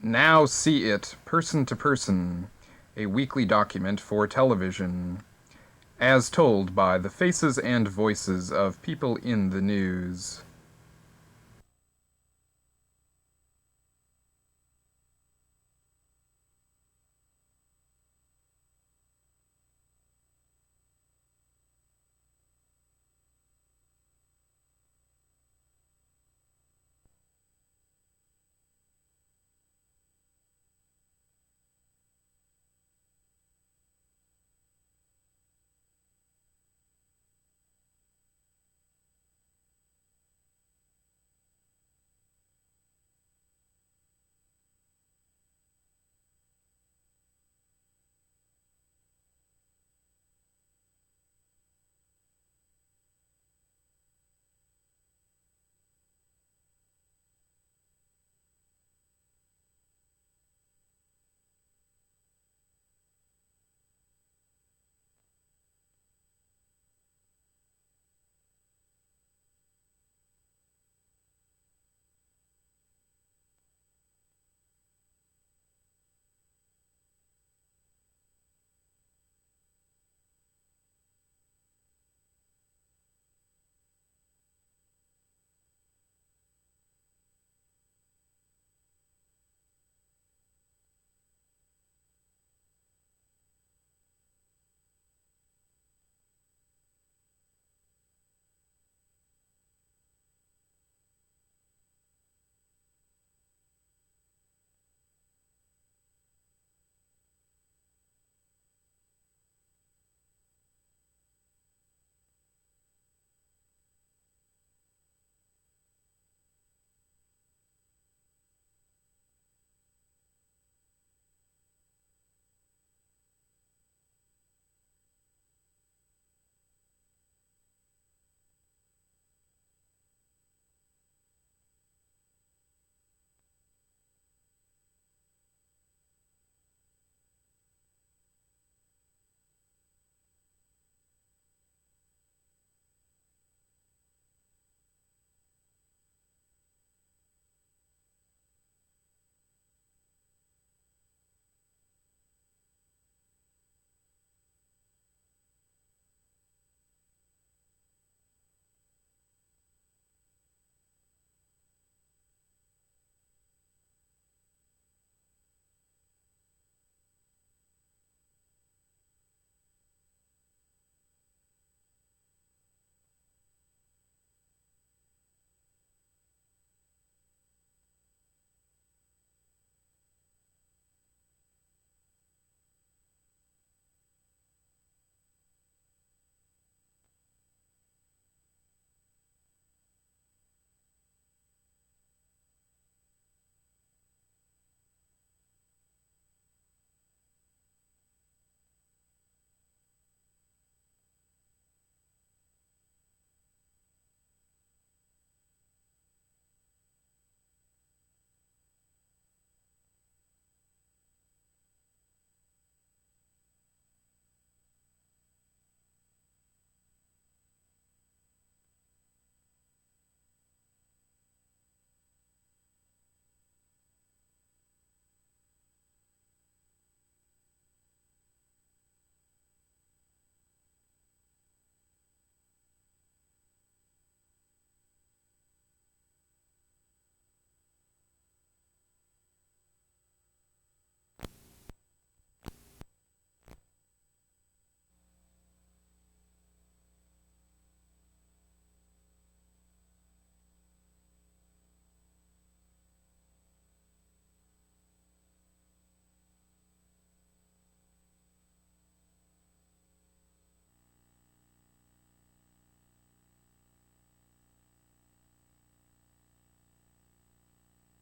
Now See It, Person to Person, a weekly document for television, as told by the faces and voices of people in the news.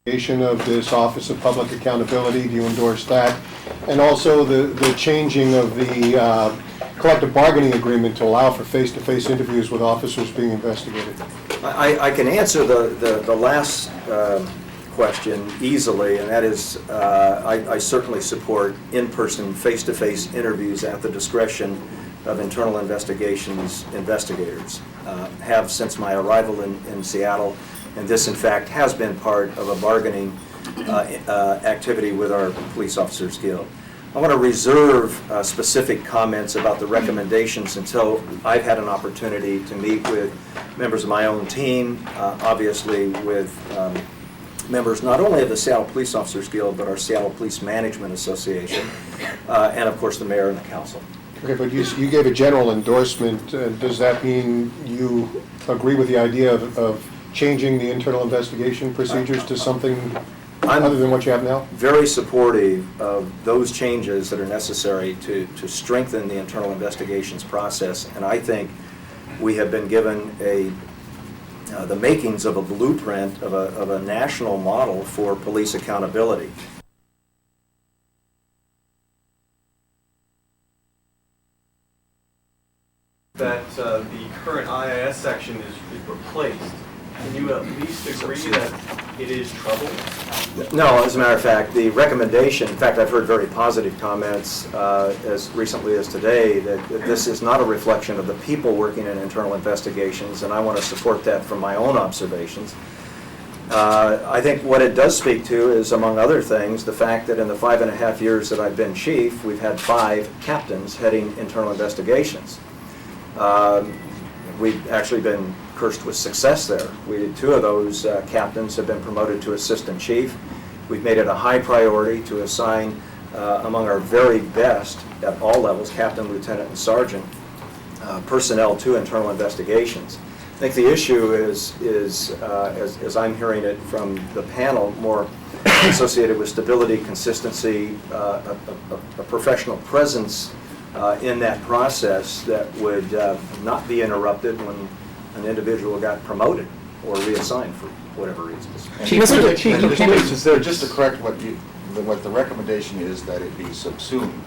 Of this Office of Public Accountability, do you endorse that? And also the changing of the collective bargaining agreement to allow for face-to-face interviews with officers being investigated. I can answer the last question easily, and that is I certainly support in-person, face-to-face interviews at the discretion of internal investigations investigators. Have since my arrival in Seattle, and this in fact has been part of a bargaining activity with our Police Officers Guild. I want to reserve specific comments about the recommendations until I've had an opportunity to meet with members of my own team, obviously with members not only of the Seattle Police Officers Guild, but our Seattle Police Management Association, and of course the mayor and the council. Okay, but you gave a general endorsement. Does that mean you agree with the idea of changing the internal investigation procedures to something other than what you have now? Very supportive of those changes that are necessary to strengthen the internal investigations process, and I think we have been given the makings of a blueprint of a national model for police accountability. That the current IIS section is replaced. Can you at least agree that it is trouble? No, as a matter of fact, the recommendation, in fact, I've heard very positive comments as recently as today that this is not a reflection of the people working in internal investigations, and I want to support that from my own observations. I think what it does speak to is, among other things, the fact that in the 5.5 years that I've been chief, we've had 5 captains heading internal investigations. We've actually been cursed with success there. 2 of those captains have been promoted to assistant chief. We've made it a high priority to assign among our very best at all levels, captain, lieutenant, and sergeant, personnel to internal investigations. I think the issue is as I'm hearing it from the panel, more associated with stability, consistency, a professional presence in that process that would not be interrupted when an individual got promoted or reassigned for whatever reasons. Just to correct what the recommendation is, that it be subsumed,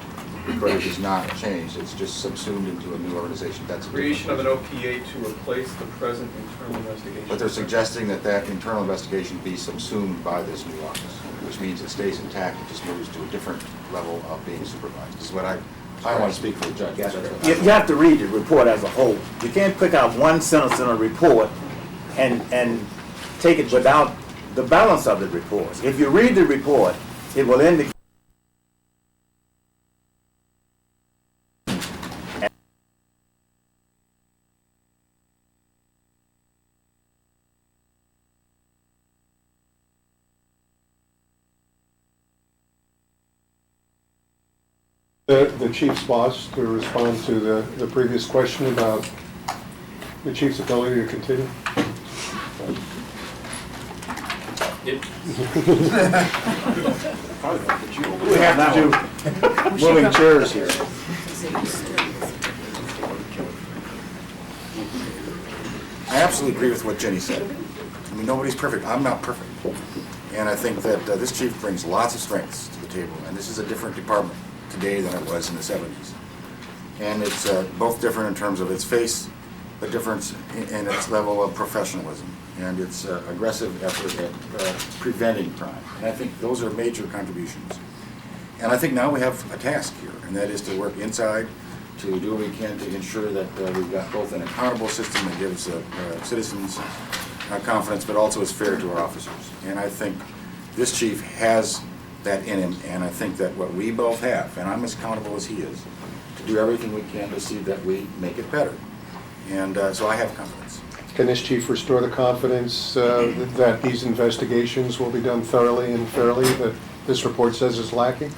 but it is not changed. It's just subsumed into a new organization. That's Creation of an OPA to replace the present internal investigation. But they're suggesting that internal investigation be subsumed by this new office, which means it stays intact. It just moves to a different level of being supervised. This is what I want to speak for the judge. You have to read the report as a whole. You can't pick out one sentence in a report and take it without the balance of the report. If you read the report, it will indicate The chief's boss to respond to the previous question about the chief's ability to continue. we have to do moving chairs here. I absolutely agree with what Jenny said. I mean, nobody's perfect. I'm not perfect. And I think that this chief brings lots of strengths to the table, and this is a different department today than it was in the 70s. And it's both different in terms of its face, but difference in its level of professionalism and its aggressive effort at preventing crime. And I think those are major contributions. And I think now we have a task here, and that is to work inside, to do what we can to ensure that we've got both an accountable system that gives citizens confidence, but also is fair to our officers. And I think this chief has that in him, and I think that what we both have, and I'm as accountable as he is, to do everything we can to see that we make it better. And so I have confidence. Can this chief restore the confidence that these investigations will be done thoroughly and fairly that this report says is lacking?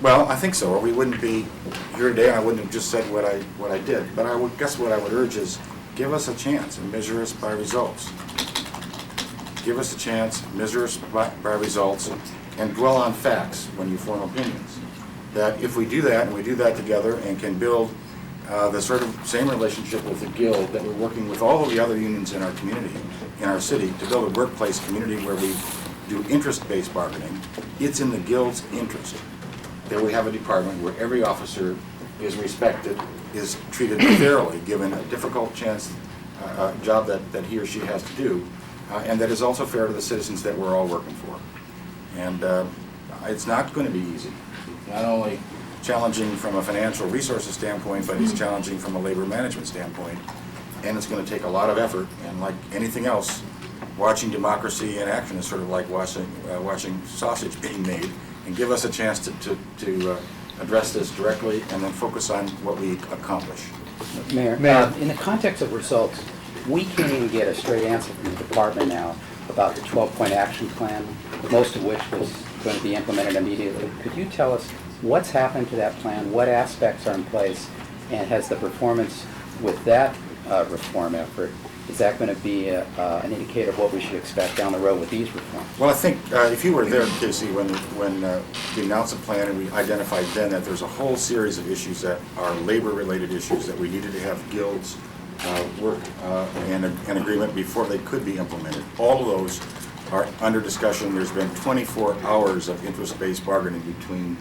Well, I think so, or we wouldn't be here today, and I wouldn't have just said what I did. But I would guess what I would urge is give us a chance and measure us by results. Give us a chance, measure us by results, and dwell on facts when you form opinions. That if we do that, and we do that together, and can build the sort of same relationship with the Guild that we're working with all of the other unions in our community, in our city, to build a workplace community where we do interest-based bargaining, it's in the Guild's interest that we have a department where every officer is respected, is treated fairly, given a difficult job that he or she has to do, and that is also fair to the citizens that we're all working for. And it's not going to be easy. Not only challenging from a financial resources standpoint, but it's challenging from a labor management standpoint. And it's going to take a lot of effort. And like anything else, watching democracy in action is sort of like watching sausage being made, and give us a chance to address this directly and then focus on what we accomplish. Mayor, in the context of results, we can't even get a straight answer from the department now about the 12-point action plan, most of which was going to be implemented immediately. Could you tell us what's happened to that plan, what aspects are in place, and has the performance with that reform effort, is that going to be an indicator of what we should expect down the road with these reforms? Well, I think if you were there, Casey, when we announced the plan and we identified then that there's a whole series of issues that are labor-related issues that we needed to have guilds work and an agreement before they could be implemented. All of those are under discussion. There's been 24 hours of interest-based bargaining between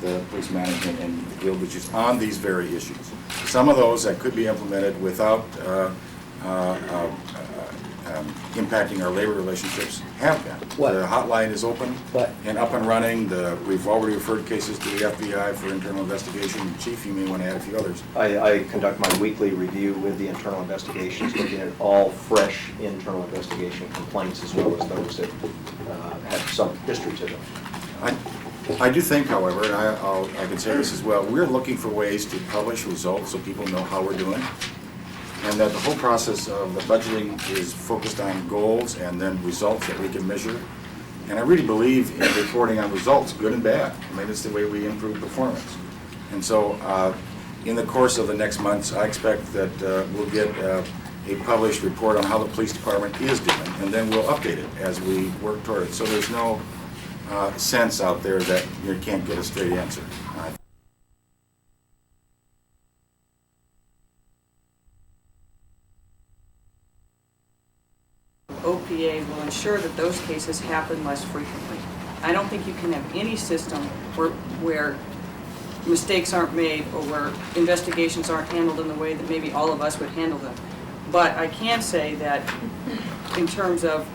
the police management and the guild, which is on these very issues. Some of those that could be implemented without impacting our labor relationships have been. What? The hotline is open What? and up and running. We've already referred cases to the FBI for internal investigation. Chief, you may want to add a few others. I conduct my weekly review with the internal investigations, looking at all fresh internal investigation complaints as well as those that have some history to them. I do think, however, and I can say this as well, we're looking for ways to publish results so people know how we're doing, and that the whole process of the budgeting is focused on goals and then results that we can measure. And I really believe in reporting on results, good and bad. I mean, it's the way we improve performance. And so in the course of the next months, I expect that we'll get a published report on how the police department is doing, and then we'll update it as we work toward it. So there's no sense out there that you can't get a straight answer. OPA will ensure that those cases happen less frequently. I don't think you can have any system where mistakes aren't made or where investigations aren't handled in the way that maybe all of us would handle them. But I can say that in terms of,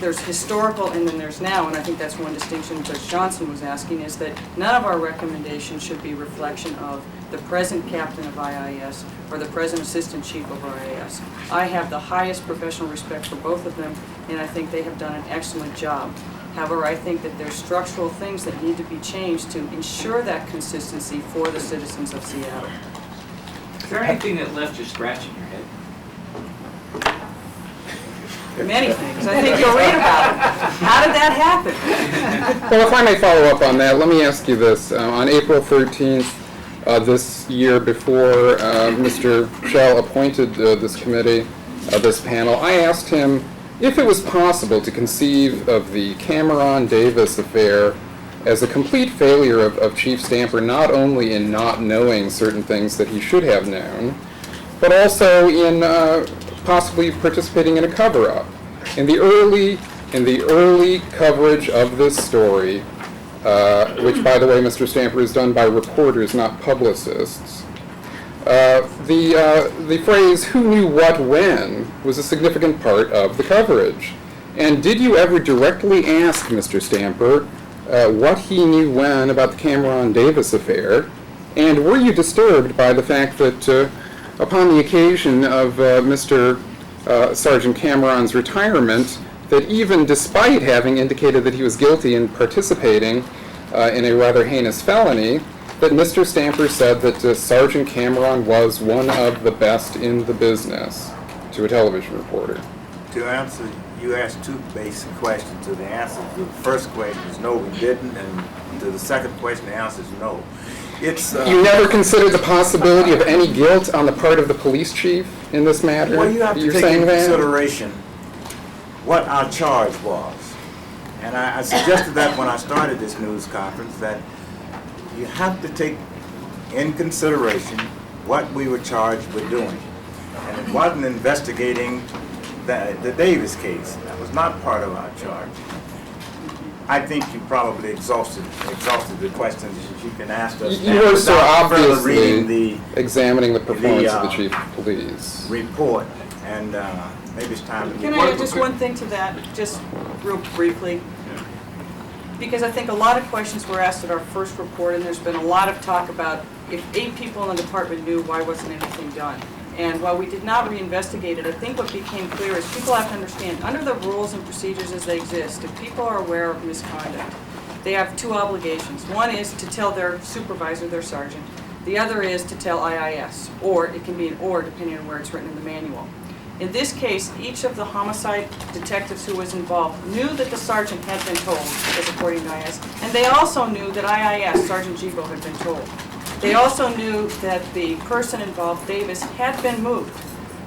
there's historical and then there's now, and I think that's one distinction Judge Johnson was asking, is that none of our recommendations should be a reflection of the present captain of IIS or the present assistant chief of IIS. I have the highest professional respect for both of them, and I think they have done an excellent job. However, I think that there's structural things that need to be changed to ensure that consistency for the citizens of Seattle. Is there anything that left you scratching your head? Many things. I think you'll read about it. How did that happen? Well, if I may follow up on that, let me ask you this. On April 13th, this year, before Mr. Shell appointed this committee, this panel, I asked him if it was possible to conceive of the Cameron-Davis affair as a complete failure of Chief Stamper, not only in not knowing certain things that he should have known, but also in possibly participating in a cover-up. In the early coverage of this story, which, by the way, Mr. Stamper, is done by reporters, not publicists, the phrase "who knew what when" was a significant part of the coverage. And did you ever directly ask Mr. Stamper what he knew when about the Cameron-Davis affair? And were you disturbed by the fact that upon the occasion of Mr. Sergeant Cameron's retirement, that even despite having indicated that he was guilty in participating in a rather heinous felony, that Mr. Stamper said that Sergeant Cameron was one of the best in the business to a television reporter? To answer, you asked two basic questions. To the answer to the first question is no, we didn't, and to the second question, the answer is no. You never considered the possibility of any guilt on the part of the police chief in this matter? Well, you have to take into consideration what our charge was. And I suggested that when I started this news conference, that you have to take in consideration what we were charged with doing. And it wasn't investigating the Davis case. That was not part of our charge. I think you probably exhausted the questions that you can ask us. You were so obviously reading examining the performance of the chief of police report, and maybe it's time to Can I add just one thing to that, just real briefly? Because I think a lot of questions were asked at our first report, and there's been a lot of talk about if 8 people in the department knew, why wasn't anything done? And while we did not reinvestigate it, I think what became clear is people have to understand, under the rules and procedures as they exist, if people are aware of misconduct, they have two obligations. One is to tell their supervisor, their sergeant. The other is to tell IIS, or it can be an or depending on where it's written in the manual. In this case, each of the homicide detectives who was involved knew that the sergeant had been told, as according to IIS, and they also knew that IIS, Sergeant Gibo, had been told. They also knew that the person involved, Davis, had been moved.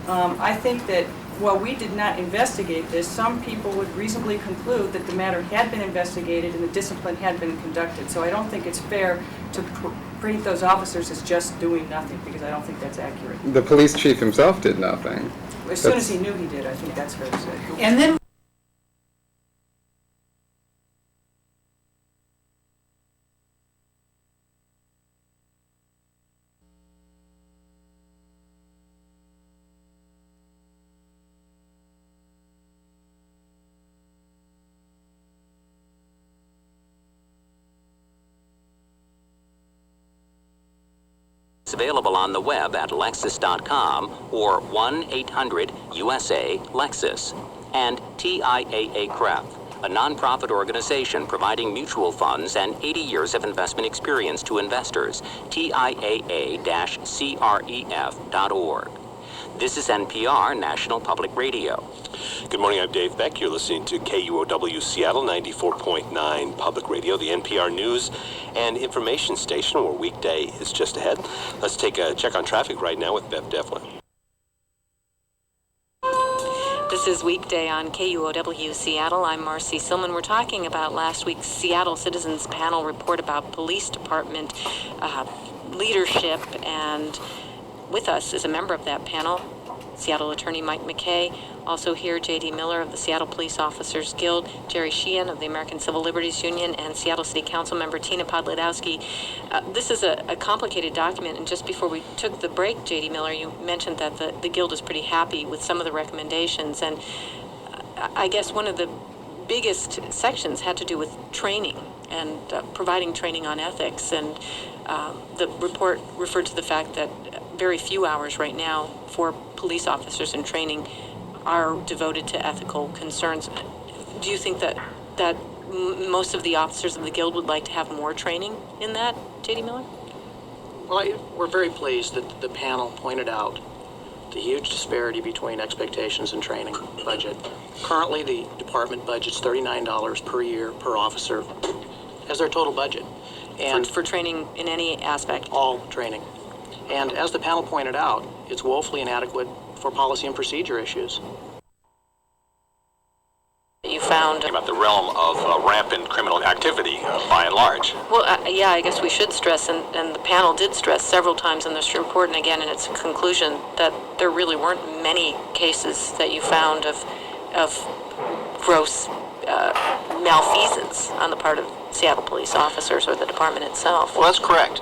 I think that while we did not investigate this, some people would reasonably conclude that the matter had been investigated and the discipline had been conducted. So I don't think it's fair to paint those officers as just doing nothing, because I don't think that's accurate. The police chief himself did nothing. As soon as he knew he did, I think that's fair to say. And then It's available on the web at Lexus.com or 1-800-USA-LEXUS. And TIAA CREF, a nonprofit organization providing mutual funds and 80 years of investment experience to investors. TIAA-CREF.org. This is NPR, National Public Radio. Good morning, I'm Dave Beck. You're listening to KUOW Seattle 94.9 Public Radio, the NPR News and Information Station, where weekday is just ahead. Let's take a check on traffic right now with Bev Devlin. This is Weekday on KUOW Seattle. I'm Marcy Silman. We're talking about last week's Seattle Citizens Panel report about police department leadership, and with us is a member of that panel, Seattle Attorney Mike McKay. Also here, J.D. Miller of the Seattle Police Officers Guild, Jerry Sheehan of the American Civil Liberties Union, and Seattle City Council member Tina Podlodowski. This is a complicated document, and just before we took the break, J.D. Miller, you mentioned that the Guild is pretty happy with some of the recommendations, and I guess one of the biggest sections had to do with training and providing training on ethics, and the report referred to the fact that very few hours right now for police officers in training are devoted to ethical concerns. Do you think that most of the officers of the Guild would like to have more training in that, J.D. Miller? Well, we're very pleased that the panel pointed out the huge disparity between expectations and training budget. Currently, the department budgets $39 per year per officer as their total budget. And for training in any aspect? All training. And as the panel pointed out, it's woefully inadequate for policy and procedure issues. You found about the realm of rampant criminal activity by and large. Well, yeah, I guess we should stress, and the panel did stress several times in this report and again in its conclusion, that there really weren't many cases that you found of gross malfeasance on the part of Seattle police officers or the department itself. Well, that's correct.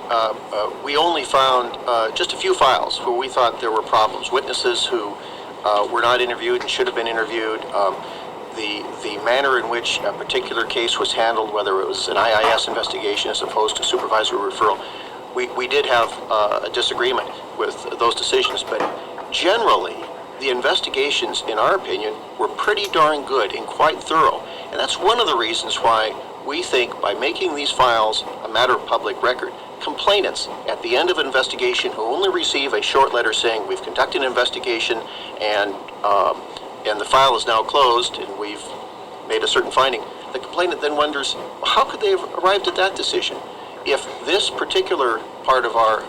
We only found just a few files where we thought there were problems. Witnesses who were not interviewed and should have been interviewed. The manner in which a particular case was handled, whether it was an IIS investigation as opposed to supervisory referral, we did have a disagreement with those decisions, but generally the investigations, in our opinion, were pretty darn good and quite thorough. And that's one of the reasons why we think by making these files a matter of public record, complainants at the end of an investigation who only receive a short letter saying we've conducted an investigation and the file is now closed and we've made a certain finding, the complainant then wonders, well, how could they have arrived at that decision? If this particular part of our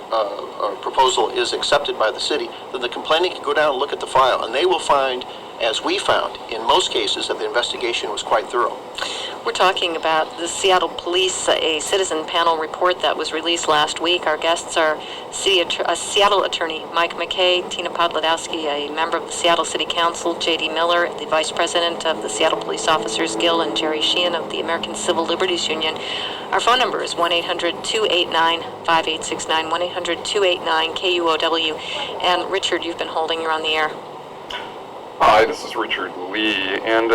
proposal is accepted by the city, then the complainant can go down and look at the file, and they will find, as we found, in most cases, that the investigation was quite thorough. We're talking about the Seattle Police, a citizen panel report that was released last week. Our guests are Seattle Attorney Mike McKay, Tina Podlodowski, a member of the Seattle City Council, J.D. Miller, the Vice President of the Seattle Police Officers Guild, and Jerry Sheehan of the American Civil Liberties Union. Our phone number is 1-800-289-5869, 1-800-289-KUOW. And Richard, you've been holding, you're on the air. Hi, this is Richard Lee, and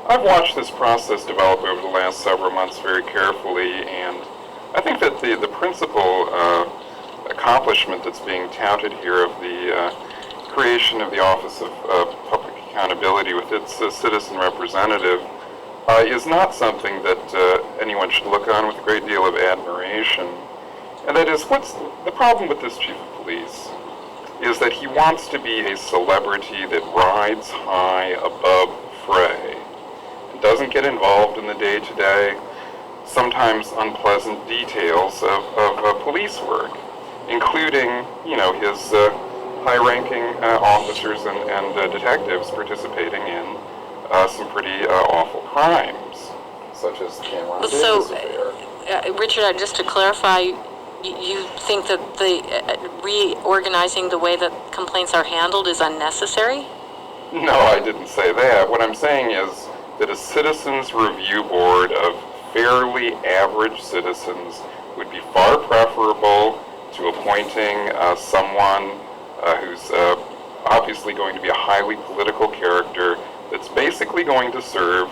I've watched this process develop over the last several months very carefully, and I think that the principal accomplishment that's being touted here of the creation of the Office of Public Accountability with its citizen representative is not something that anyone should look on with a great deal of admiration. And that is, what's the problem with this chief of police is that he wants to be a celebrity that rides high above the fray and doesn't get involved in the day-to-day, sometimes unpleasant details of police work, including, you know, his high-ranking officers and detectives participating in some pretty awful crimes, such as the Cameron Davis affair. Richard, just to clarify, you think that the reorganizing the way that complaints are handled is unnecessary? No, I didn't say that. What I'm saying is that a citizens review board of fairly average citizens would be far preferable to appointing someone who's obviously going to be a highly political character that's basically going to serve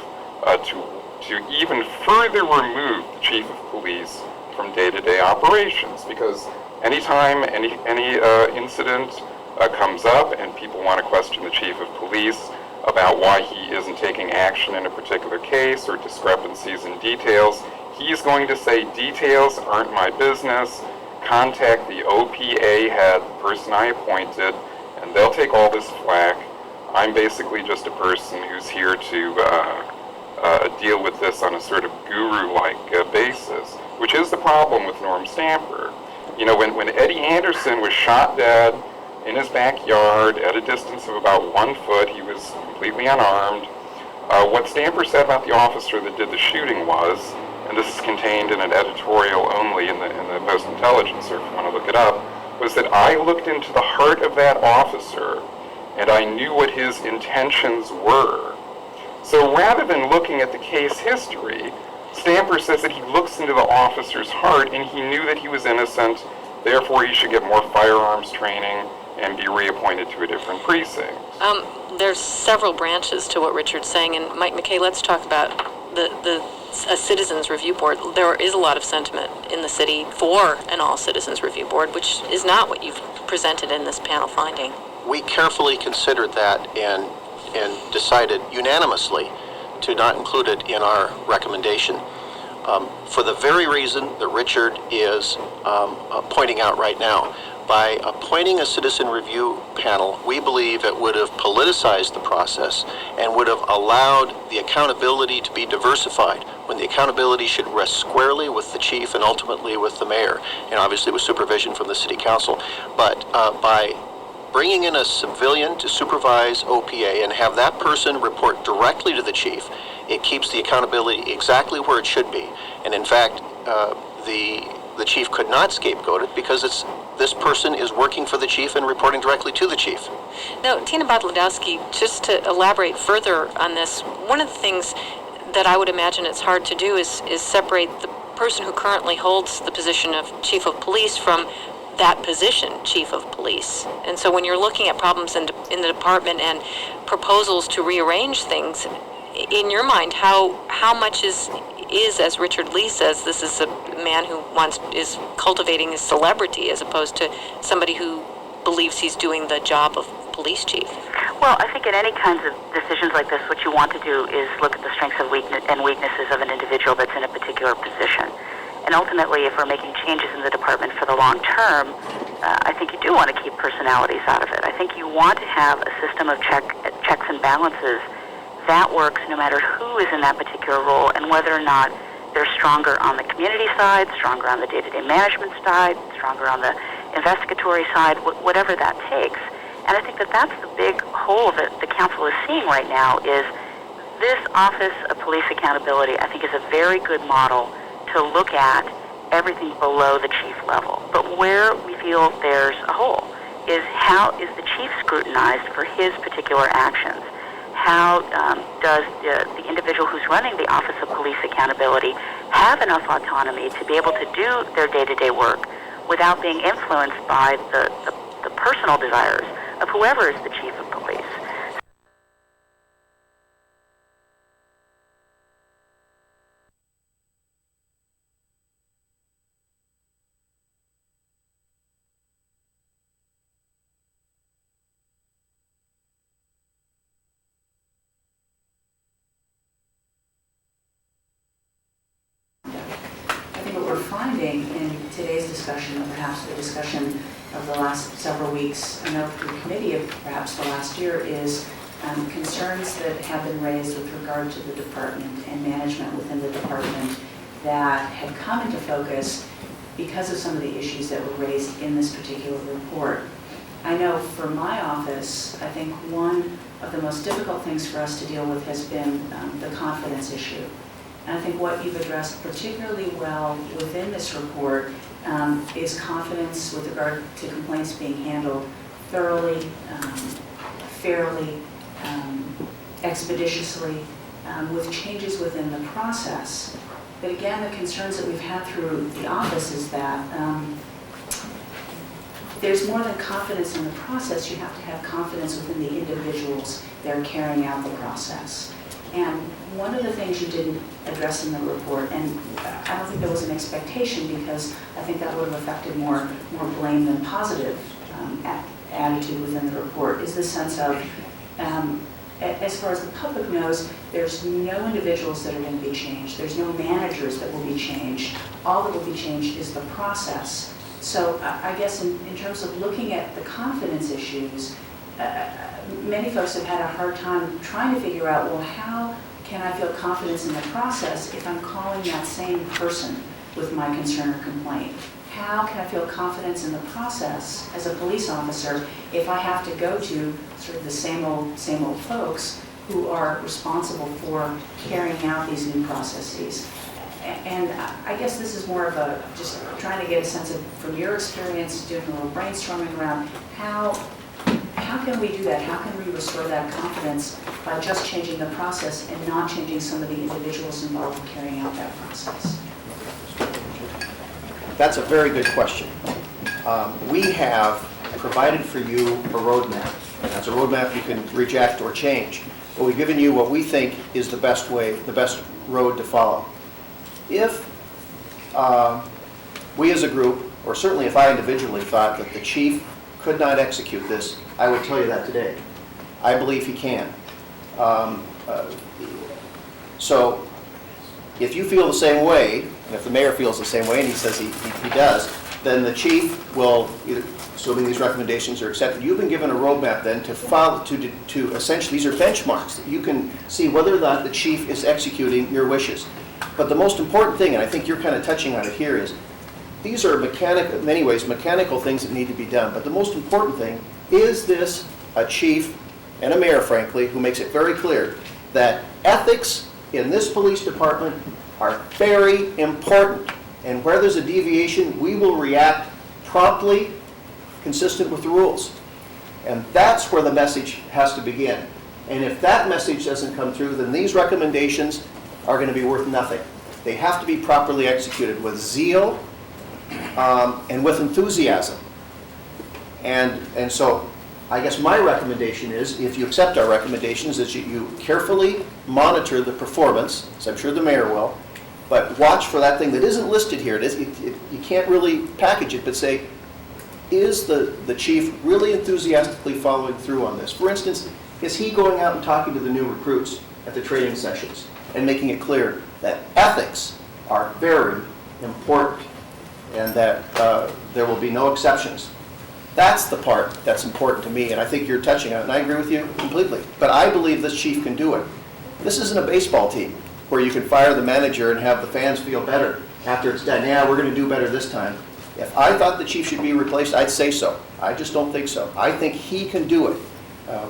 to even further remove the chief of police from day-to-day operations. Because anytime any incident comes up and people want to question the chief of police about why he isn't taking action in a particular case or discrepancies in details, he's going to say, details aren't my business, contact the OPA head, the person I appointed, and they'll take all this flack. I'm basically just a person who's here to deal with this on a sort of guru-like basis, which is the problem with Norm Stamper. You know, when Eddie Anderson was shot dead in his backyard at a distance of about 1 foot, he was completely unarmed. What Stamper said about the officer that did the shooting was, and this is contained in an editorial only in the Post-Intelligencer, if you want to look it up, was that I looked into the heart of that officer and I knew what his intentions were. So rather than looking at the case history, Stamper says that he looks into the officer's heart and he knew that he was innocent, therefore he should get more firearms training and be reappointed to a different precinct. There's several branches to what Richard's saying, and Mike McKay, let's talk about a citizens review board. There is a lot of sentiment in the city for an all-citizens review board, which is not what you've presented in this panel finding. We carefully considered that and decided unanimously to not include it in our recommendation for the very reason that Richard is pointing out right now. By appointing a citizen review panel, we believe it would have politicized the process and would have allowed the accountability to be diversified when the accountability should rest squarely with the chief and ultimately with the mayor, and obviously with supervision from the city council. But by bringing in a civilian to supervise OPA and have that person report directly to the chief, it keeps the accountability exactly where it should be. And in fact, the chief could not scapegoat it because this person is working for the chief and reporting directly to the chief. Now, Tina Bodlodowski, just to elaborate further on this, one of the things that I would imagine it's hard to do is separate the person who currently holds the position of chief of police from that position, chief of police. And so when you're looking at problems in the department and proposals to rearrange things, in your mind, how much is, as Richard Lee says, this is a man who is cultivating his celebrity as opposed to somebody who believes he's doing the job of police chief? Well, I think in any kinds of decisions like this, what you want to do is look at the strengths and weaknesses of an individual that's in a particular position. And ultimately, if we're making changes in the department for the long term, I think you do want to keep personalities out of it. I think you want to have a system of checks and balances that works no matter who is in that particular role and whether or not they're stronger on the community side, stronger on the day-to-day management side, stronger on the investigatory side, whatever that takes. And I think that that's the big hole that the council is seeing right now is this Office of Police Accountability, I think, is a very good model to look at everything below the chief level. But where we feel there's a hole is how is the chief scrutinized for his particular actions? How does the individual who's running the Office of Police Accountability have enough autonomy to be able to do their day-to-day work without being influenced by the personal desires of whoever is the chief of police? discussion, or perhaps the discussion of the last several weeks, I know through the committee of perhaps the last year, is concerns that have been raised with regard to the department and management within the department that had come into focus because of some of the issues that were raised in this particular report. I know for my office, I think one of the most difficult things for us to deal with has been the confidence issue. And I think what you've addressed particularly well within this report is confidence with regard to complaints being handled thoroughly, fairly, expeditiously, with changes within the process. But again, the concerns that we've had through the office is that there's more than confidence in the process, you have to have confidence within the individuals that are carrying out the process. And one of the things you didn't address in the report, and I don't think there was an expectation because I think that would have affected more blame than positive attitude within the report, is the sense of, as far as the public knows, there's no individuals that are going to be changed. There's no managers that will be changed. All that will be changed is the process. So I guess in terms of looking at the confidence issues, many folks have had a hard time trying to figure out, well, how can I feel confidence in the process if I'm calling that same person with my concern or complaint? How can I feel confidence in the process as a police officer if I have to go to sort of the same old folks who are responsible for carrying out these new processes? And I guess this is more of a, just trying to get a sense of, from your experience, doing a little brainstorming around how can we do that? How can we restore that confidence by just changing the process and not changing some of the individuals involved in carrying out that process? That's a very good question. We have provided for you a roadmap, and that's a roadmap you can reject or change. But we've given you what we think is the best way, the best road to follow. If we as a group, or certainly if I individually thought that the chief could not execute this, I would tell you that today. I believe he can. So if you feel the same way, and if the mayor feels the same way, and he says he does, then the chief will, assuming these recommendations are accepted, you've been given a roadmap then to follow, to essentially, these are benchmarks that you can see whether or not the chief is executing your wishes. But the most important thing, and I think you're kind of touching on it here, is these are mechanical, in many ways, mechanical things that need to be done. But the most important thing, is this a chief and a mayor, frankly, who makes it very clear that ethics in this police department are very important. And where there's a deviation, we will react promptly, consistent with the rules. And that's where the message has to begin. And if that message doesn't come through, then these recommendations are going to be worth nothing. They have to be properly executed with zeal and with enthusiasm. And so I guess my recommendation is, if you accept our recommendations, is you carefully monitor the performance, as I'm sure the mayor will, but watch for that thing that isn't listed here. You can't really package it, but say, is the chief really enthusiastically following through on this? For instance, is he going out and talking to the new recruits at the training sessions and making it clear that ethics are very important and that there will be no exceptions? That's the part that's important to me, and I think you're touching on it, and I agree with you completely. But I believe this chief can do it. This isn't a baseball team where you can fire the manager and have the fans feel better after it's done. Yeah, we're going to do better this time. If I thought the chief should be replaced, I'd say so. I just don't think so. I think he can do it.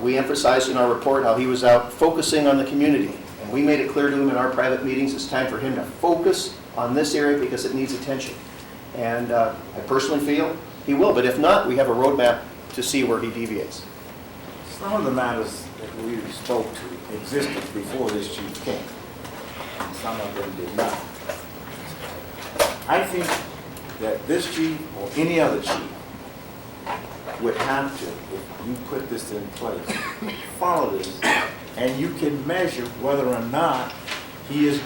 We emphasized in our report how he was out focusing on the community, and we made it clear to him in our private meetings it's time for him to focus on this area because it needs attention. And I personally feel he will, but if not, we have a roadmap to see where he deviates. Some of the matters that we spoke to existed before this chief came, and some of them did not. I think that this chief or any other chief would have to, if you put this in place, follow this, and you can measure whether or not he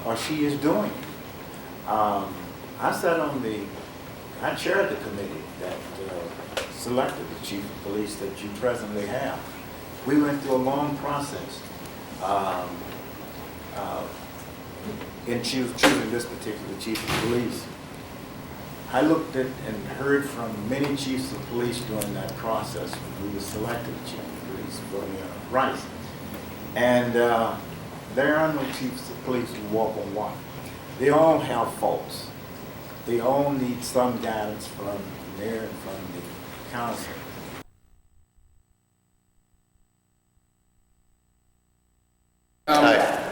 or she is doing it. I chaired the committee that selected the chief of police that you presently have. We went through a long process in choosing this particular chief of police. I looked at and heard from many chiefs of police during that process when we were selected chief of police for Rice. And there are no chiefs of police who walk on water. They all have faults. They all need some guidance from the mayor and from the council.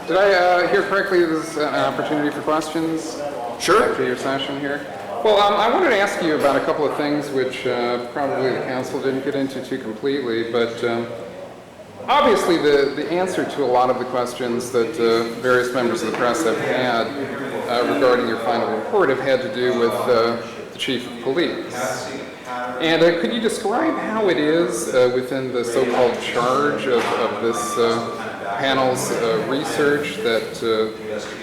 Did I hear correctly there's an opportunity for questions? Sure. After your session here? Well, I wanted to ask you about a couple of things which probably the council didn't get into too completely, but obviously the answer to a lot of the questions that various members of the press have had regarding your final report have had to do with the chief of police. And could you describe how it is within the so-called charge of this panel's research that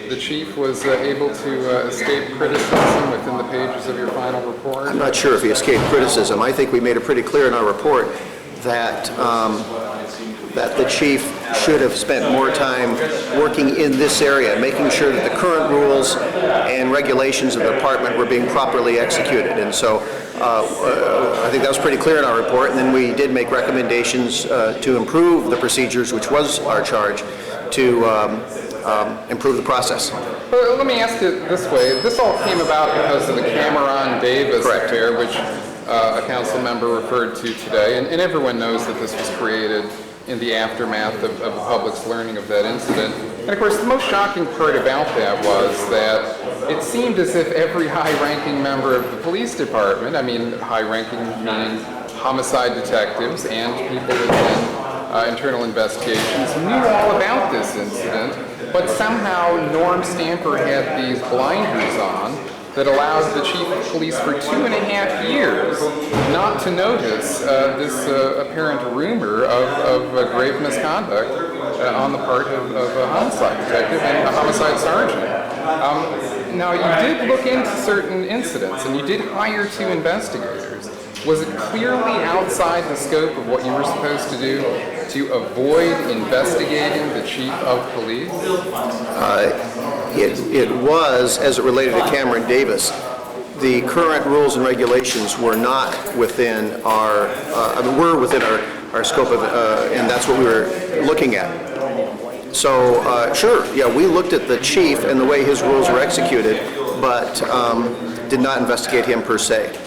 the chief was able to escape criticism within the pages of your final report? I'm not sure if he escaped criticism. I think we made it pretty clear in our report that that the chief should have spent more time working in this area, making sure that the current rules and regulations of the department were being properly executed. And so I think that was pretty clear in our report. And then we did make recommendations to improve the procedures, which was our charge, to improve the process. Well, let me ask it this way. This all came about because of the Cameron-Davis affair, which a council member referred to today. And everyone knows that this was created in the aftermath of the public's learning of that incident. And of course, the most shocking part about that was that it seemed as if every high-ranking member of the police department, I mean high-ranking meaning homicide detectives and people within internal investigations, knew all about this incident, but somehow Norm Stamper had these blinders on that allowed the chief of police for 2.5 years not to notice this apparent rumor of grave misconduct on the part of a homicide detective and a homicide sergeant. Now, you did look into certain incidents, and you did hire 2 investigators. Was it clearly outside the scope of what you were supposed to do to avoid investigating the chief of police? It was, as it related to Cameron Davis. The current rules and regulations were not within our, were within our scope of, and that's what we were looking at. So, sure, yeah, we looked at the chief and the way his rules were executed, but did not investigate him per se.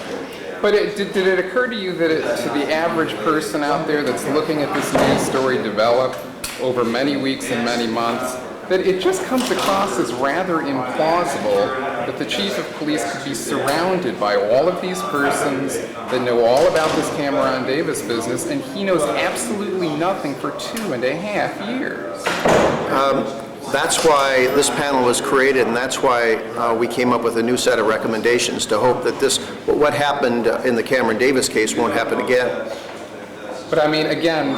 But did it occur to you that to the average person out there that's looking at this news story develop over many weeks and many months, that it just comes across as rather implausible that the chief of police could be surrounded by all of these persons that know all about this Cameron Davis business, and he knows absolutely nothing for 2.5 years? That's why this panel was created, and that's why we came up with a new set of recommendations to hope that what happened in the Cameron Davis case won't happen again. But I mean, again,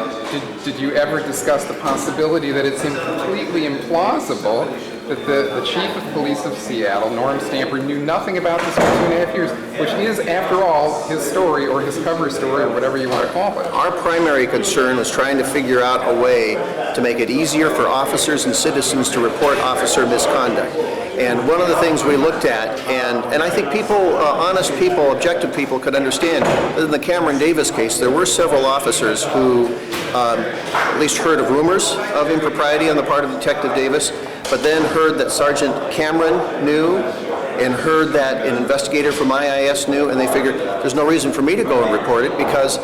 did you ever discuss the possibility that it's completely implausible that the chief of police of Seattle, Norm Stamper, knew nothing about this for 2.5 years, which is, after all, his story or his cover story or whatever you want to call it? Our primary concern was trying to figure out a way to make it easier for officers and citizens to report officer misconduct. And one of the things we looked at, and I think people, honest people, objective people could understand, in the Cameron Davis case, there were several officers who at least heard of rumors of impropriety on the part of Detective Davis, but then heard that Sergeant Cameron knew and heard that an investigator from IIS knew, and they figured there's no reason for me to go and report it because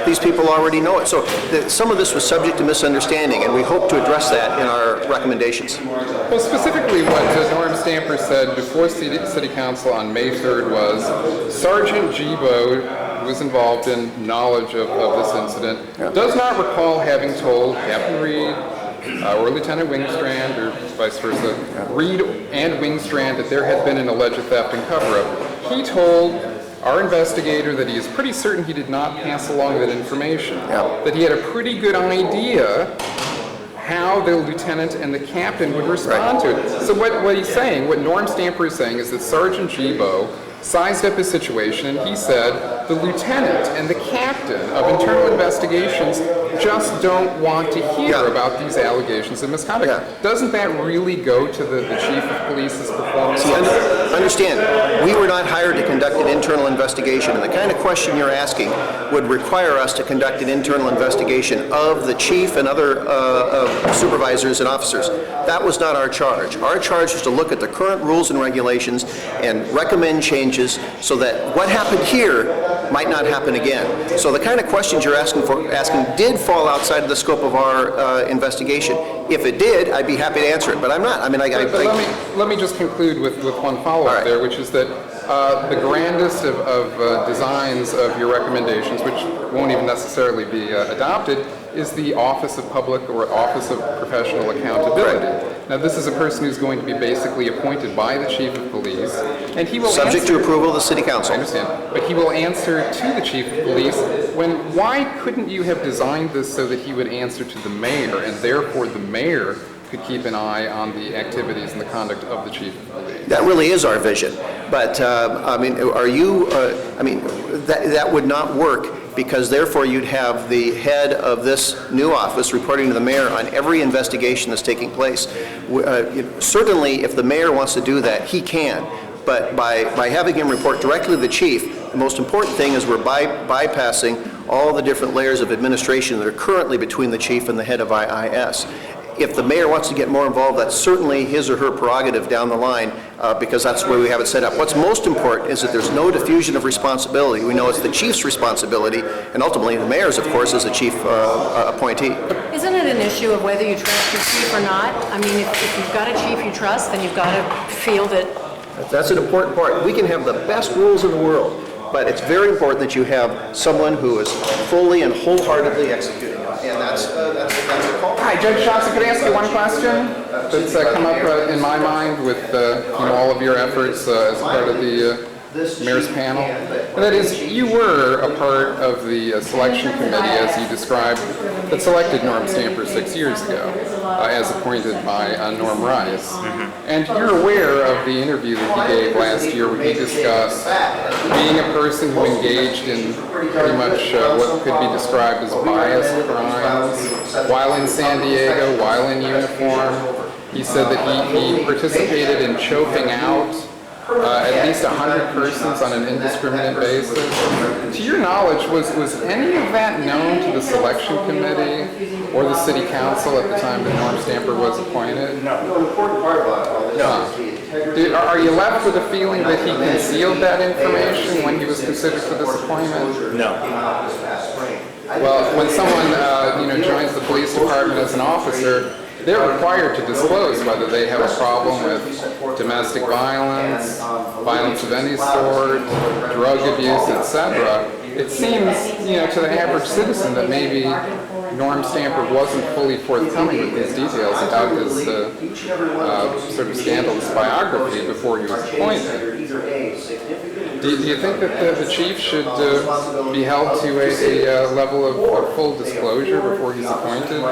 these people already know it. So some of this was subject to misunderstanding, and we hope to address that in our recommendations. Well, specifically what Norm Stamper said before City Council on May 3rd was Sergeant Gibo, who was involved in knowledge of this incident, does not recall having told Captain Reed or Lieutenant Wingstrand, or vice versa, Reed and Wingstrand, that there had been an alleged theft and cover-up. He told our investigator that he is pretty certain he did not pass along that information, that he had a pretty good idea how the lieutenant and the captain would respond to it. So what he's saying, what Norm Stamper is saying, is that Sergeant Gibo sized up his situation, and he said the lieutenant and the captain of internal investigations just don't want to hear about these allegations of misconduct. Doesn't that really go to the chief of police's performance? understand, we were not hired to conduct an internal investigation, and the kind of question you're asking would require us to conduct an internal investigation of the chief and other supervisors and officers. That was not our charge. Our charge was to look at the current rules and regulations and recommend changes so that what happened here might not happen again. So the kind of questions you're asking did fall outside of the scope of our investigation. If it did, I'd be happy to answer it, but I'm not. I mean, let me just conclude with one follow-up there, which is that the grandest of designs of your recommendations, which won't even necessarily be adopted, is the Office of Public or Office of Professional Accountability. Now, this is a person who's going to be basically appointed by the Chief of Police, and he will subject to approval of the City Council. I understand, but he will answer to the Chief of Police. Why couldn't you have designed this so that he would answer to the mayor, and therefore the mayor could keep an eye on the activities and the conduct of the Chief of Police? That really is our vision. But, I mean, that would not work, because therefore you'd have the head of this new office reporting to the mayor on every investigation that's taking place. Certainly, if the mayor wants to do that, he can. But by having him report directly to the chief, the most important thing is we're bypassing all the different layers of administration that are currently between the chief and the head of IIS. If the mayor wants to get more involved, that's certainly his or her prerogative down the line, because that's the way we have it set up. What's most important is that there's no diffusion of responsibility. We know it's the chief's responsibility, and ultimately the mayor's, of course, is the chief appointee. Isn't it an issue of whether you trust your chief or not? I mean, if you've got a chief you trust, then you've got to feel that... That's an important part. We can have the best rules in the world, but it's very important that you have someone who is fully and wholeheartedly executing it. And that's a call. Hi, Judge Johnson, could I ask you one question that's come up in my mind with all of your efforts as part of the mayor's panel? And that is, you were a part of the selection committee, as you described, that selected Norm Stamper 6 years ago, as appointed by Norm Rice. And you're aware of the interview that he gave last year where he discussed being a person who engaged in pretty much what could be described as biased crimes while in San Diego, while in uniform. He said that he participated in choking out at least 100 persons on an indiscriminate basis. To your knowledge, was any of that known to the selection committee or the city council at the time that Norm Stamper was appointed? No, important part about it. No. Are you left with a feeling that he concealed that information when he was considered for this appointment? No. Well, when someone joins the police department as an officer, they're required to disclose whether they have a problem with domestic violence, violence of any sort, drug abuse, etc. It seems, to the average citizen that maybe Norm Stamper wasn't fully forthcoming with these details about his sort of scandalous biography before he was appointed. Do you think that the chief should be held to a level of full disclosure before he's appointed?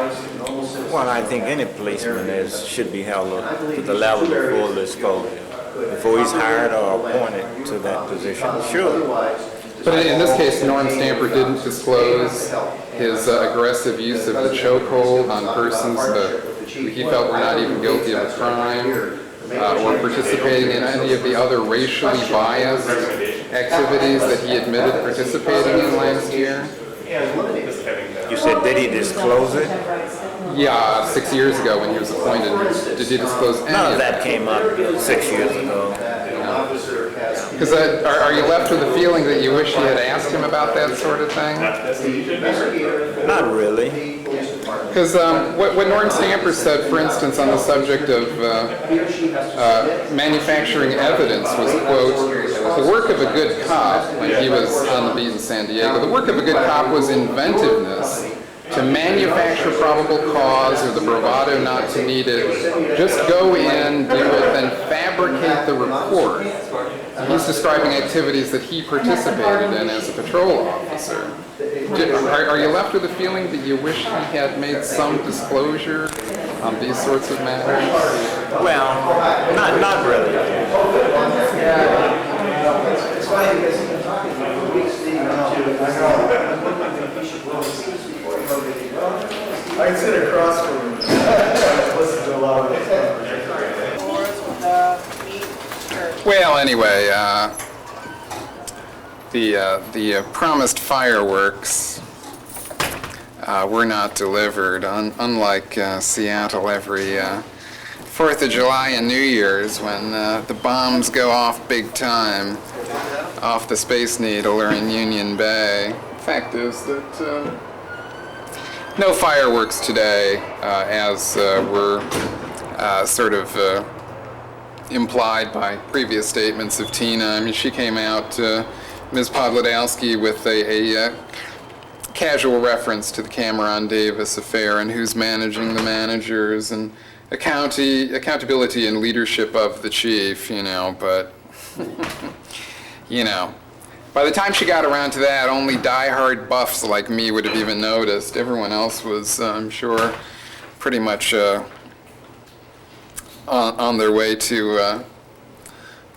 Well, I think any policeman should be held to the level of full disclosure before he's hired or appointed to that position. Sure. But in this case, Norm Stamper didn't disclose his aggressive use of the chokehold on persons who he felt were not even guilty of a crime, or participating in any of the other racially biased activities that he admitted participating in last year. You said, did he disclose it? Yeah, 6 years ago when he was appointed. Did he disclose any None of that came up 6 years ago. Because are you left with the feeling that you wish you had asked him about that sort of thing? Not really. Because what Norm Stamper said, for instance, on the subject of manufacturing evidence was, quote, the work of a good cop, when he was on the beat in San Diego, the work of a good cop was inventiveness, to manufacture probable cause or the bravado not to need it. Just go in, do it, then fabricate the report. He's describing activities that he participated in as a patrol officer. Are you left with a feeling that you wish he had made some disclosure on these sorts of matters? Well, not really. I can sit across from him. Listen to a lot of this. The meat church. Well, anyway, the promised fireworks were not delivered. Unlike Seattle every 4th of July and New Year's, when the bombs go off big time off the Space Needle or in Union Bay. Fact is that no fireworks today, as were sort of implied by previous statements of Tina. I mean, she came out, Ms. Podladowski, with a casual reference to the Cameron Davis affair and who's managing the managers and accountability and leadership of the chief, you know, but, you know. By the time she got around to that, only diehard buffs like me would have even noticed. Everyone else was, I'm sure, pretty much on their way to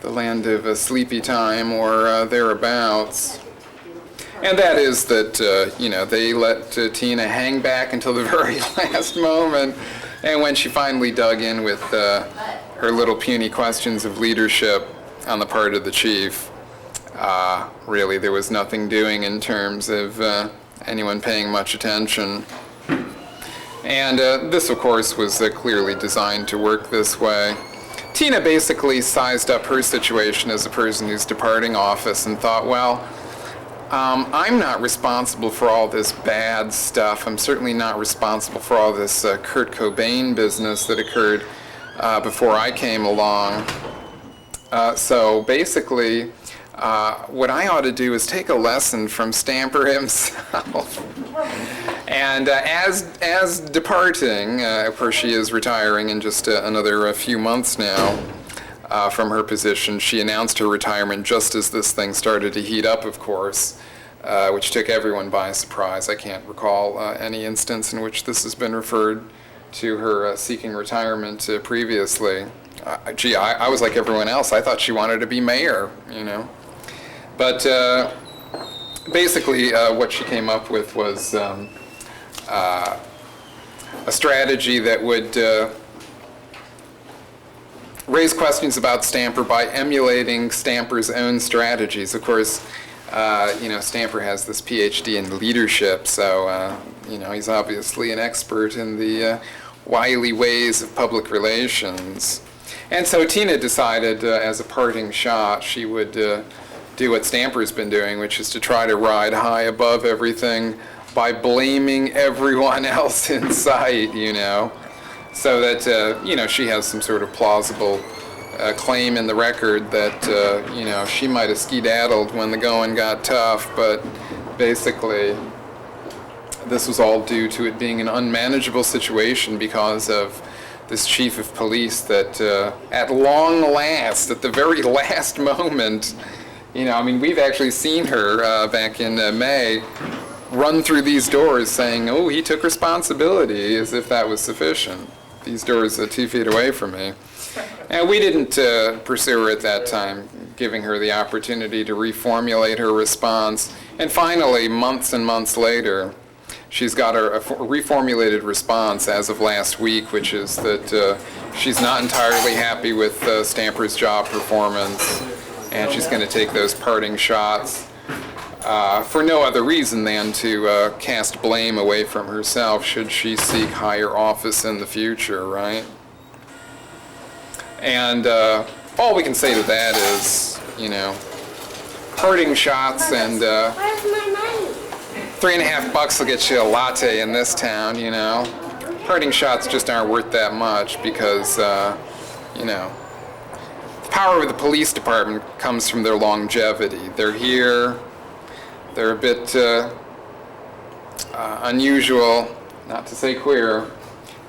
the land of sleepy time or thereabouts. And that is that, you know, they let Tina hang back until the very last moment. And when she finally dug in with her little puny questions of leadership on the part of the chief, really there was nothing doing in terms of anyone paying much attention. And this, of course, was clearly designed to work this way. Tina basically sized up her situation as a person who's departing office and thought, well, I'm not responsible for all this bad stuff. I'm certainly not responsible for all this Kurt Cobain business that occurred before I came along. So basically, what I ought to do is take a lesson from Stamper himself. And as departing, of course she is retiring in just another few months now from her position, she announced her retirement just as this thing started to heat up, of course, which took everyone by surprise. I can't recall any instance in which this has been referred to her seeking retirement previously. Gee, I was like everyone else. I thought she wanted to be mayor, you know. But basically what she came up with was a strategy that would raise questions about Stamper by emulating Stamper's own strategies. Of course, you know, Stamper has this PhD in leadership, so you know, he's obviously an expert in the wily ways of public relations. And so Tina decided, as a parting shot, she would do what Stamper's been doing, which is to try to ride high above everything by blaming everyone else in sight, you know, so that, you know, she has some sort of plausible claim in the record that, you know, she might have skedaddled when the going got tough, but basically this was all due to it being an unmanageable situation because of this chief of police that at long last, at the very last moment, you know, I mean, we've actually seen her back in May run through these doors saying, oh, he took responsibility, as if that was sufficient. These doors are 2 feet away from me. And we didn't pursue her at that time, giving her the opportunity to reformulate her response. And finally, months and months later, she's got a reformulated response as of last week, which is that she's not entirely happy with Stamper's job performance, and she's going to take those parting shots for no other reason than to cast blame away from herself should she seek higher office in the future, right? And all we can say to that is, you know, parting shots and Where's my money? $3.50 will get you a latte in this town, you know. Parting shots just aren't worth that much because, you know, the power of the police department comes from their longevity. They're here, they're a bit unusual, not to say queer,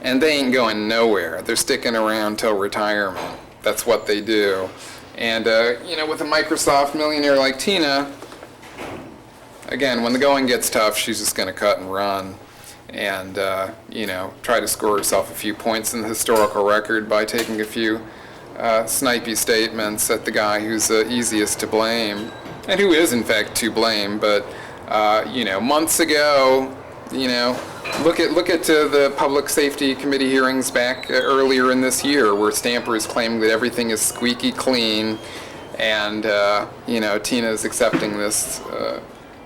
and they ain't going nowhere. They're sticking around till retirement. That's what they do. And, you know, with a Microsoft millionaire like Tina, again, when the going gets tough, she's just going to cut and run and, you know, try to score herself a few points in the historical record by taking a few snipey statements at the guy who's easiest to blame, and who is, in fact, to blame. But, you know, months ago, you know, look at the Public Safety Committee hearings back earlier in this year where Stamper is claiming that everything is squeaky clean And, Tina's accepting this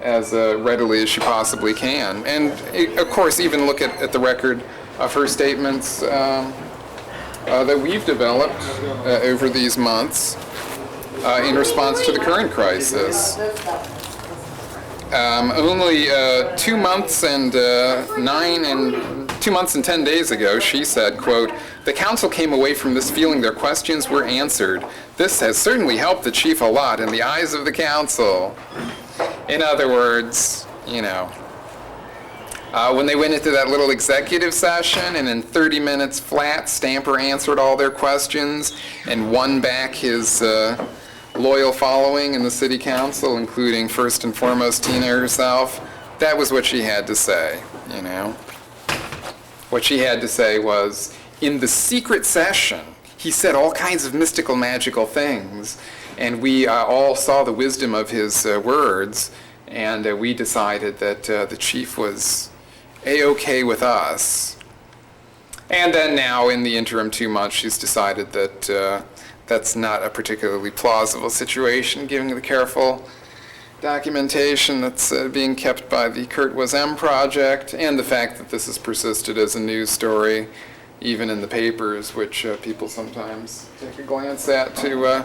as readily as she possibly can. And, of course, even look at the record of her statements that we've developed over these months in response to the current crisis. Only 2 months and 2 months and 10 days ago, she said, quote, "The council came away from this feeling their questions were answered. This has certainly helped the chief a lot in the eyes of the council." In other words, when they went into that little executive session and in 30 minutes flat, Stamper answered all their questions and won back his loyal following in the city council, including first and foremost Tina herself, that was what she had to say, What she had to say was, in the secret session, he said all kinds of mystical, magical things, and we all saw the wisdom of his words, and we decided that the chief was A-okay with us. And then now, in the interim 2 months, she's decided that that's not a particularly plausible situation, given the careful documentation that's being kept by the Kurt Wazem Project, and the fact that this has persisted as a news story, even in the papers, which people sometimes take a glance at to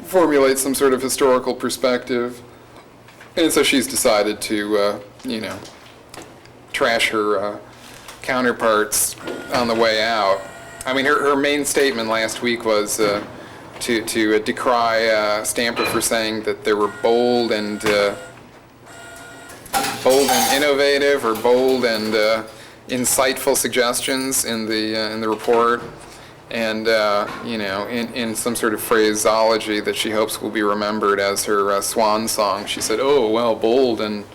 formulate some sort of historical perspective. And so she's decided to, trash her counterparts on the way out. I mean, her main statement last week was to decry Stamper for saying that there were bold and innovative, or bold and insightful suggestions in the report, and in some sort of phraseology that she hopes will be remembered as her swan song. She said, "Oh well, bold and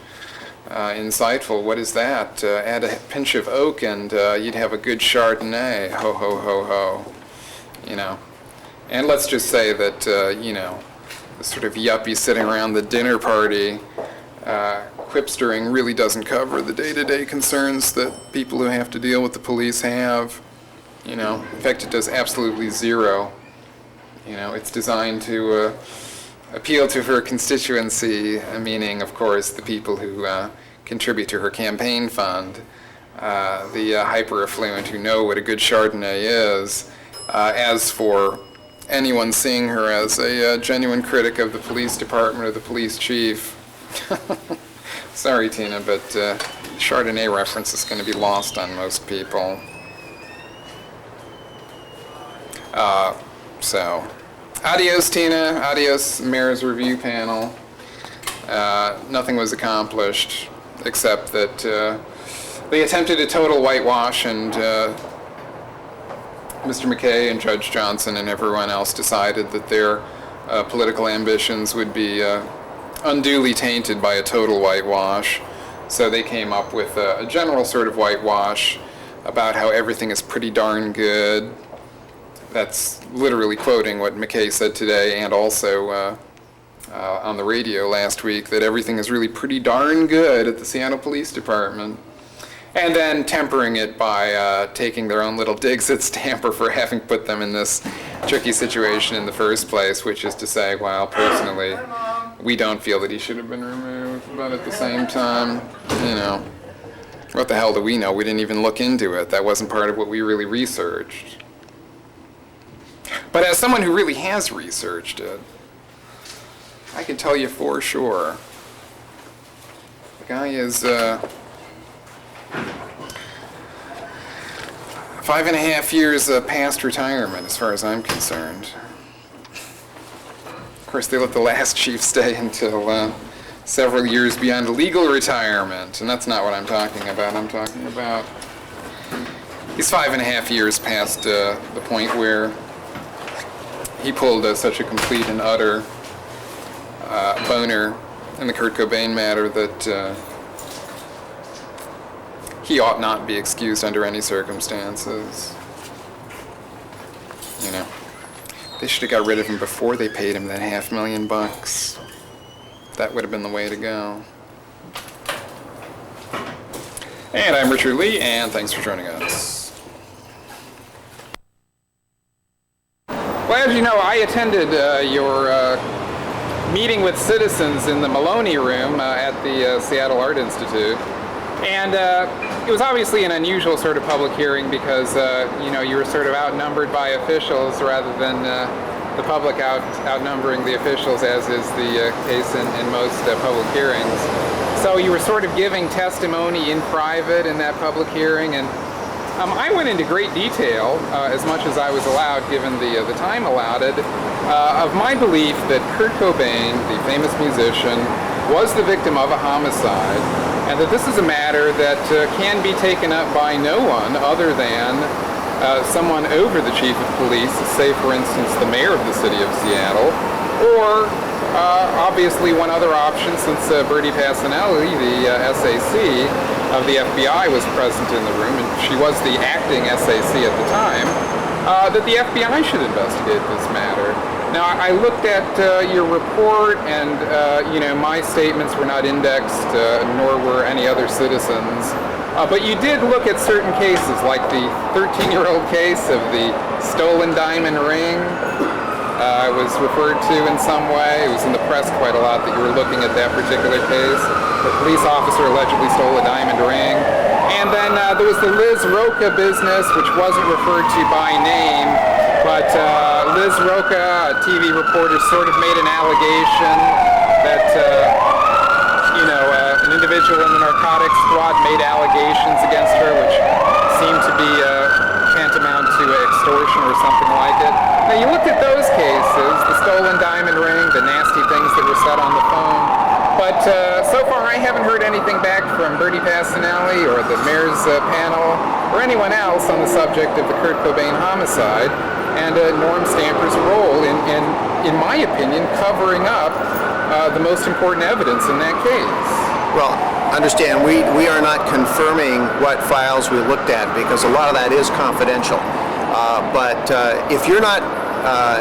insightful. What is that? Add a pinch of oak, and you'd have a good Chardonnay. Ho ho ho ho." And let's just say that the sort of yuppie sitting around the dinner party quipstering really doesn't cover the day-to-day concerns that people who have to deal with the police have. In fact, it does absolutely zero. It's designed to appeal to her constituency, meaning, of course, the people who contribute to her campaign fund, the hyper-affluent who know what a good Chardonnay is. As for anyone seeing her as a genuine critic of the police department or the police chief, sorry, Tina, but Chardonnay reference is going to be lost on most people. So, adios, Tina. Adios, Mayor's Review Panel. Nothing was accomplished, except that they attempted a total whitewash, and Mr. McKay and Judge Johnson and everyone else decided that their political ambitions would be unduly tainted by a total whitewash. So they came up with a general sort of whitewash about how everything is pretty darn good. That's literally quoting what McKay said today, and also on the radio last week, that everything is really pretty darn good at the Seattle Police Department. And then tempering it by taking their own little digs at Stamper for having put them in this tricky situation in the first place, which is to say, well, personally, we don't feel that he should have been removed, but at the same time, what the hell do we know? We didn't even look into it. That wasn't part of what we really researched. But as someone who really has researched it, I can tell you for sure, the guy is 5.5 years past retirement, as far as I'm concerned. Of course, they let the last chief stay until several years beyond legal retirement, and that's not what I'm talking about. I'm talking about he's 5.5 years past the point where he pulled such a complete and utter boner in the Kurt Cobain matter that he ought not be excused under any circumstances. They should have got rid of him before they paid him that $500,000. That would have been the way to go. And I'm Richard Lee, and thanks for joining us. as you know, I attended your meeting with citizens in the Maloney Room at the Seattle Art Institute. And it was obviously an unusual sort of public hearing because, you were sort of outnumbered by officials rather than the public outnumbering the officials, as is the case in most public hearings. So you were sort of giving testimony in private in that public hearing, and I went into great detail, as much as I was allowed, given the time allotted, of my belief that Kurt Cobain, the famous musician, was the victim of a homicide, and that this is a matter that can be taken up by no one other than someone over the chief of police, say for instance the mayor of the city of Seattle, or obviously one other option, since Bertie Passanelli, the SAC of the FBI, was present in the room, and she was the acting SAC at the time, that the FBI should investigate this matter. Now, I looked at your report, and my statements were not indexed, nor were any other citizens. But you did look at certain cases, like the 13-year-old case of the stolen diamond ring. It was referred to in some way. It was in the press quite a lot that you were looking at that particular case. The police officer allegedly stole a diamond ring. And then there was the Liz Roca business, which wasn't referred to by name, but Liz Roca, a TV reporter, sort of made an allegation that an individual in the narcotics squad made allegations against her, which seemed to be tantamount to extortion or something like it. Now, you looked at those cases, the stolen diamond ring, the nasty things that were said on the phone, but so far I haven't heard anything back from Bertie Passanelli or the mayor's panel or anyone else on the subject of the Kurt Cobain homicide and Norm Stamper's role in my opinion, covering up the most important evidence in that case. Well, understand, we are not confirming what files we looked at because a lot of that is confidential. But if you're not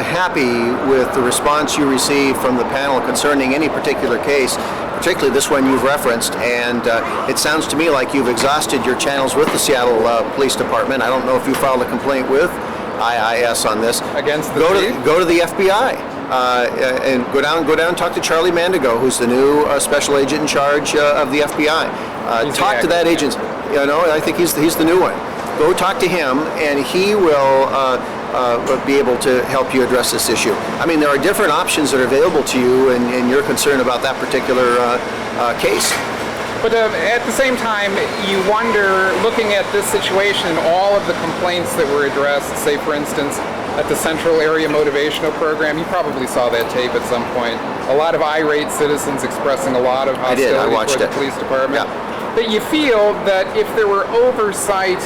happy with the response you received from the panel concerning any particular case, particularly this one you've referenced, and it sounds to me like you've exhausted your channels with the Seattle Police Department. I don't know if you filed a complaint with IIS on this. Against the go to the FBI. And go down and talk to Charlie Mandigo, who's the new special agent in charge of the FBI. Talk to that agent. I think he's the new one. Go talk to him, and he will be able to help you address this issue. I mean, there are different options that are available to you, and you're concerned about that particular case. But at the same time, you wonder, looking at this situation, all of the complaints that were addressed, say for instance, at the Central Area Motivational Program, you probably saw that tape at some point. A lot of irate citizens expressing a lot of hostility toward the police department. Yeah. That you feel that if there were oversight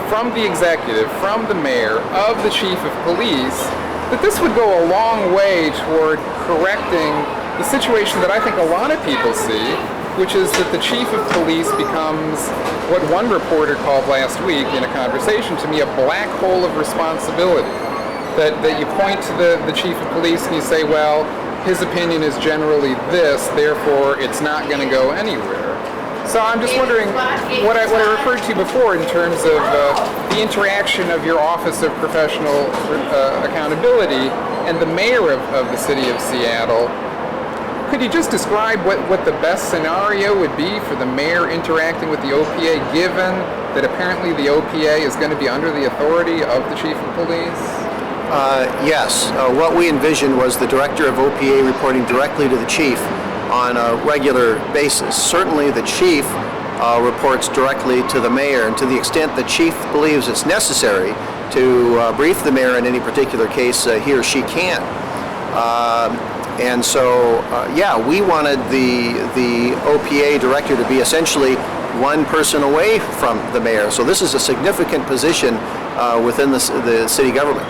from the executive, from the mayor, of the chief of police, that this would go a long way toward correcting the situation that I think a lot of people see, which is that the chief of police becomes what one reporter called last week in a conversation to me, a black hole of responsibility. That you point to the chief of police and you say, well, his opinion is generally this, therefore it's not going to go anywhere. So I'm just wondering what I referred to before in terms of the interaction of your Office of Professional Accountability and the mayor of the city of Seattle. Could you just describe what the best scenario would be for the mayor interacting with the OPA, given that apparently the OPA is going to be under the authority of the chief of police? Yes. What we envisioned was the director of OPA reporting directly to the chief on a regular basis. Certainly the chief reports directly to the mayor, and to the extent the chief believes it's necessary to brief the mayor in any particular case, he or she can. And so, we wanted the OPA director to be essentially one person away from the mayor. So this is a significant position within the city government.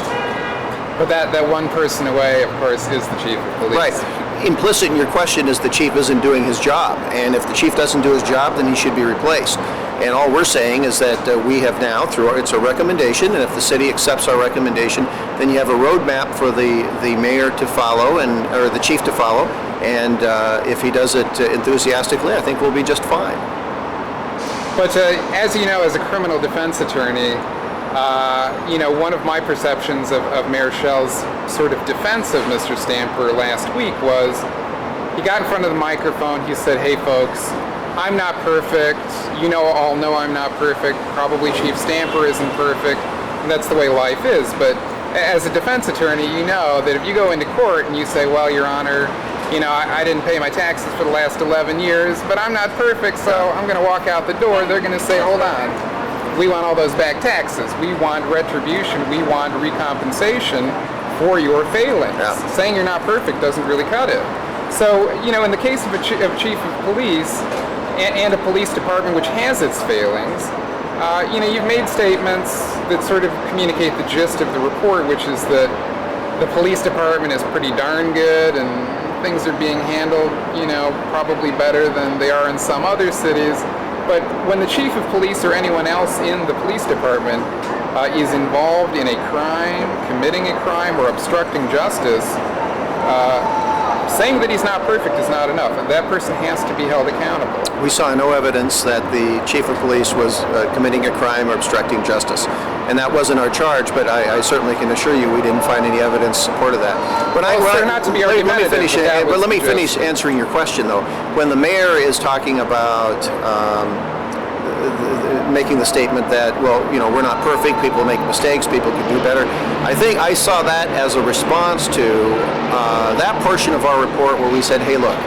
But that one person away, of course, is the chief of police. Right. Implicit in your question is the chief isn't doing his job. And if the chief doesn't do his job, then he should be replaced. And all we're saying is that we have now, it's a recommendation, and if the city accepts our recommendation, then you have a roadmap for the mayor to follow, or the chief to follow, and if he does it enthusiastically, I think we'll be just fine. But as you know, as a criminal defense attorney, One of my perceptions of Mayor Schell's sort of defense of Mr. Stamper last week was he got in front of the microphone, he said, hey folks, I'm not perfect, all know I'm not perfect, probably Chief Stamper isn't perfect, and that's the way life is, but as a defense attorney, you know that if you go into court and you say, well, Your Honor, I didn't pay my taxes for the last 11 years, but I'm not perfect, so I'm going to walk out the door, they're going to say, hold on, we want all those back taxes, we want retribution, we want recompensation for your failings. Yeah. Saying you're not perfect doesn't really cut it. So, in the case of a chief of police and a police department which has its failings, you've made statements that sort of communicate the gist of the report, which is that the police department is pretty darn good and things are being handled, probably better than they are in some other cities. But when the chief of police or anyone else in the police department is involved in a crime, committing a crime, or obstructing justice, saying that he's not perfect is not enough, and that person has to be held accountable. We saw no evidence that the chief of police was committing a crime or obstructing justice, and that wasn't our charge, but I certainly can assure you we didn't find any evidence in support of that. But not to be argumentative, let me finish answering your question, though. When the mayor is talking about making the statement that, well, we're not perfect, people make mistakes, people can do better. I think I saw that as a response to that portion of our report where we said, hey, look,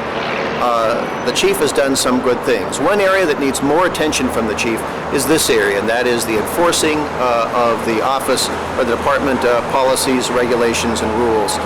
the chief has done some good things. One area that needs more attention from the chief is this area, and that is the enforcing of the office or the department policies, regulations, and rules.